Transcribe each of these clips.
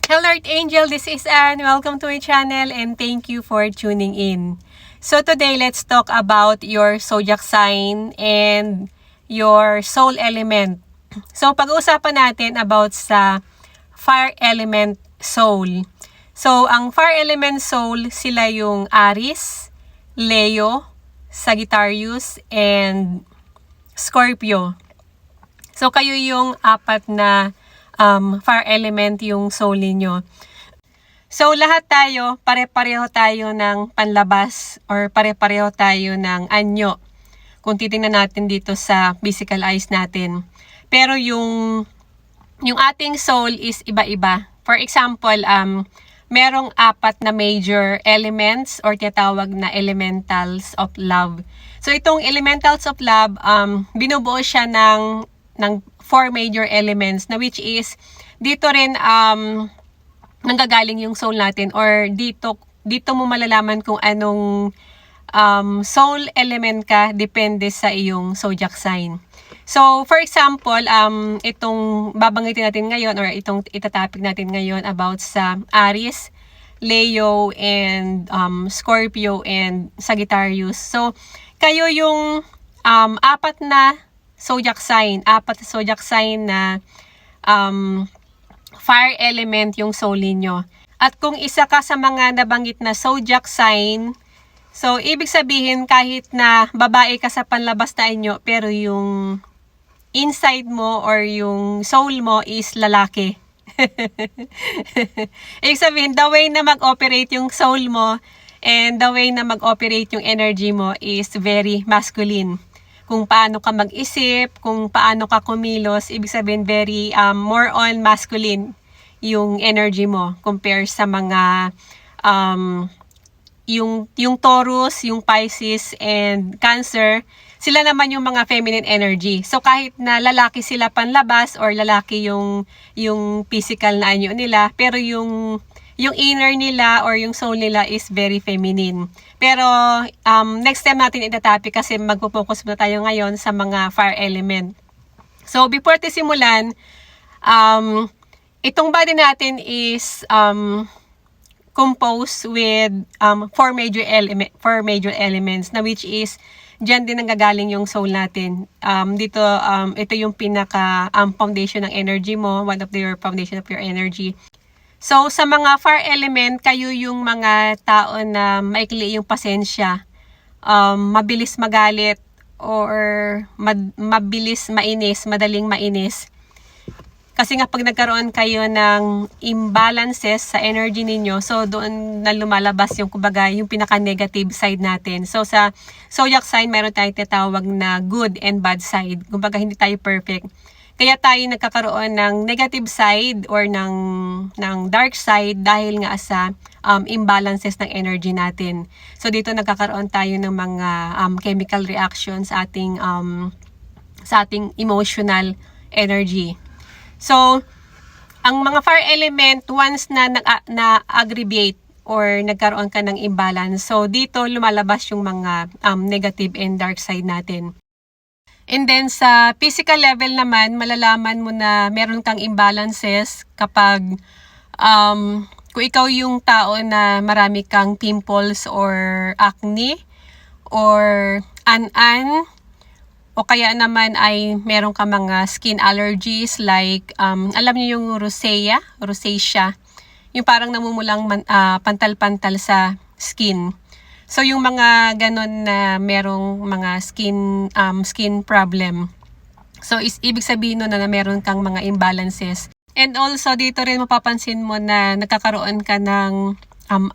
Hello Earth Angel, this is Anne. Welcome to my channel and thank you for tuning in. So today, let's talk about your zodiac sign and your soul element. So pag-uusapan natin about sa fire element soul. So ang fire element soul, sila yung Aries, Leo, Sagittarius, and Scorpio. So kayo yung apat na fire element yung soul ninyo. So lahat tayo, pare-pareho tayo ng panlabas or pare-pareho tayo ng anyo kung titingnan natin dito sa physical eyes natin. Pero yung ating soul is iba-iba. For example, merong apat na major elements or tinatawag na elementals of love. So itong elementals of love, binubuo siya ng four major elements na which is dito rin nanggagaling yung soul natin or dito mo malalaman kung anong soul element ka depende sa iyong zodiac sign. So, for example, itong babanggitin natin ngayon or itong itatopic natin ngayon about sa Aries, Leo, and Scorpio, and Sagittarius. So, kayo yung apat na zodiac sign na fire element yung soul ninyo. At kung isa ka sa mga nabanggit na zodiac sign, so ibig sabihin kahit na babae ka sa panlabas na inyo, pero yung inside mo or yung soul mo is lalaki. Ibig sabihin, the way na mag-operate yung soul mo and the way na mag-operate yung energy mo is very masculine. Kung paano ka mag-isip, kung paano ka kumilos, ibig sabihin very more on masculine yung energy mo compare sa mga yung Taurus, yung Pisces, and Cancer. Sila naman yung mga feminine energy. So kahit na lalaki sila panlabas or lalaki yung physical na anyo nila, pero yung inner nila or yung soul nila is very feminine. Pero next time natin itatopic kasi magpo-focus na tayo ngayon sa mga fire element. So before tayo simulan, itong body natin is composed with four major elements na which is diyan din nanggagaling yung soul natin. Ito yung pinaka foundation ng energy mo, one of your foundation of your energy. So, sa mga fire element, kayo yung mga tao na maikli yung pasensya, mabilis magalit, or mabilis mainis, madaling mainis. Kasi nga pag nagkaroon kayo ng imbalances sa energy ninyo, so doon na lumalabas yung kumbaga yung pinaka-negative side natin. So sa zodiac sign, meron tayong tinatawag na good and bad side. Kumbaga hindi tayo perfect. Kaya tayo nagkakaroon ng negative side or ng dark side dahil nga sa imbalances ng energy natin. So dito nagkakaroon tayo ng mga chemical reactions sa ating emotional energy. So, ang mga fire element, once na aggravate or nagkaroon ka ng imbalance, so dito lumalabas yung mga negative and dark side natin. And then sa physical level naman, malalaman mo na meron kang imbalances kapag kung ikaw yung tao na marami kang pimples or acne or an-an, o kaya naman ay meron ka mga skin allergies like, alam niyo yung rosacea, yung parang namumulang pantal-pantal sa skin. So yung mga ganon na merong mga skin problem. So ibig sabihin nun na meron kang mga imbalances. And also dito rin mapapansin mo na nagkakaroon ka ng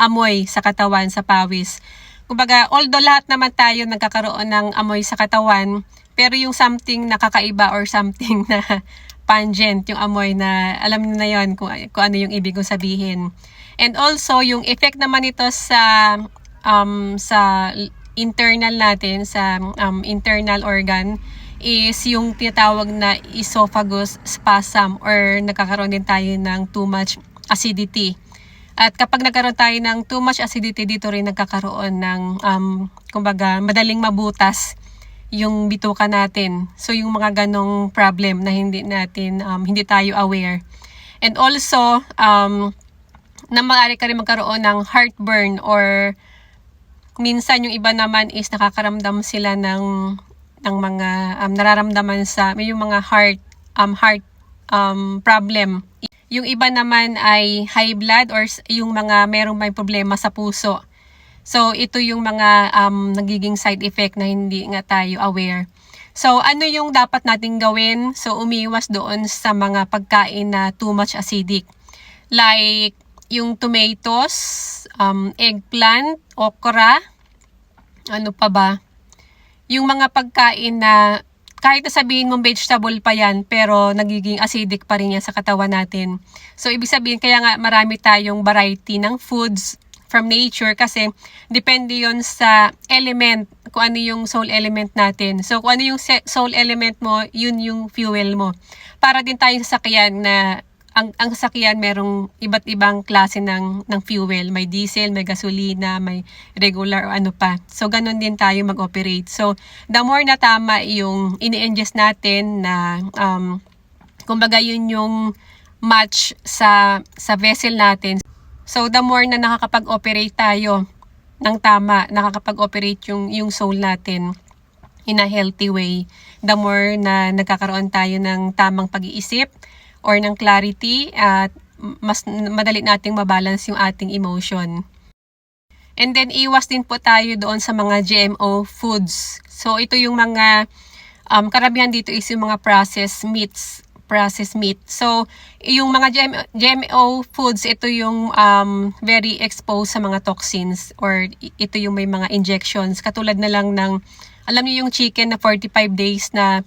amoy sa katawan, sa pawis. Kumbaga, although lahat naman tayo nagkakaroon ng amoy sa katawan, pero yung something nakakaiba or something na pungent, yung amoy na alam niyo na yon kung ano yung ibig kong sabihin. And also, yung effect naman ito sa internal natin, sa internal organ, is yung tinatawag na esophagus spasm or nagkakaroon din tayo ng too much acidity. At kapag nagkaroon tayo ng too much acidity, dito rin nagkakaroon ng kumbaga madaling mabutas yung bituka natin. So yung mga ganong problem na hindi tayo aware. And also, na maaari ka rin magkaroon ng heartburn, or minsan yung iba naman is nakakaramdam sila ng mga nararamdaman sa may yung mga heart problem. Yung iba naman ay high blood, or yung mga merong may problema sa puso. So ito yung mga nagiging side effect na hindi nga tayo aware. So ano yung dapat nating gawin? So umiwas doon sa mga pagkain na too much acidic. Like yung tomatoes, eggplant, okra, ano pa ba? Yung mga pagkain na kahit na sabihin mong vegetable pa yan, pero nagiging acidic pa rin yan sa katawan natin. So ibig sabihin, kaya nga marami tayong variety ng foods from nature, kasi depende yon sa element, kung ano yung soul element natin. So kung ano yung soul element mo, yun yung fuel mo. Para din tayong sasakyan na ang sasakyan merong iba't ibang klase ng fuel. May diesel, may gasolina, may regular o ano pa. So ganun din tayo mag-operate. So the more na tama yung ini-ingest natin na kumbaga yun yung match sa vessel natin. So the more na nakakapag-operate tayo ng tama, nakakapag-operate yung soul natin in a healthy way, the more na nagkakaroon tayo ng tamang pag-iisip or ng clarity, at mas madali nating mabalance yung ating emotion. And then iwas din po tayo doon sa mga GMO foods. So ito yung mga karamihan dito is yung mga processed meat. So yung mga GMO foods, ito yung very exposed sa mga toxins, or ito yung may mga injections, katulad na lang ng, alam niyo yung chicken na 45 days na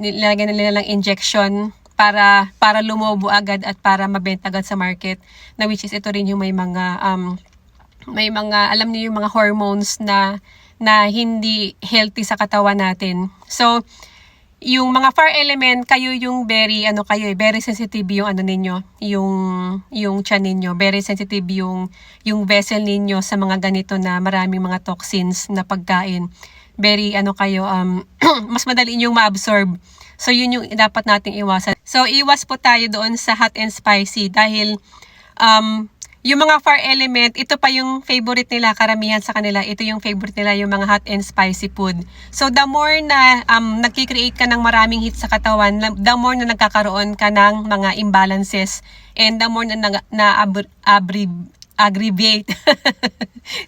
nilagyan nila ng injection para lumobo agad at para mabenta agad sa market, na which is ito rin yung may mga alam niyo yung mga hormones na hindi healthy sa katawan natin. So yung mga far element, kayo yung very sensitive yung ninyo, yung tiyan ninyo, very sensitive yung vessel ninyo sa mga ganito na maraming mga toxins na pagkain. Very mas madali yung ma-absorb. So yun yung dapat nating iwasan. So iwas po tayo doon sa hot and spicy, dahil yung mga far element, ito pa yung favorite nila, karamihan sa kanila, ito yung favorite nila, yung mga hot and spicy food. So the more na nagki-create ka ng maraming heat sa katawan, the more na nagkakaroon ka ng mga imbalances, and the more na aggravate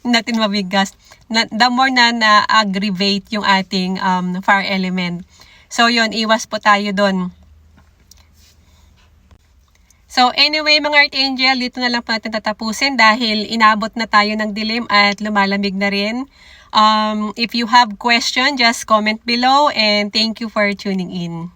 natin mabigas, the more na aggravate yung ating far element. So yun, iwas po tayo doon. So anyway mga Archangel, dito na lang po natin tatapusin dahil inabot na tayo ng dilim at lumalamig na rin. If you have question, just comment below, and thank you for tuning in.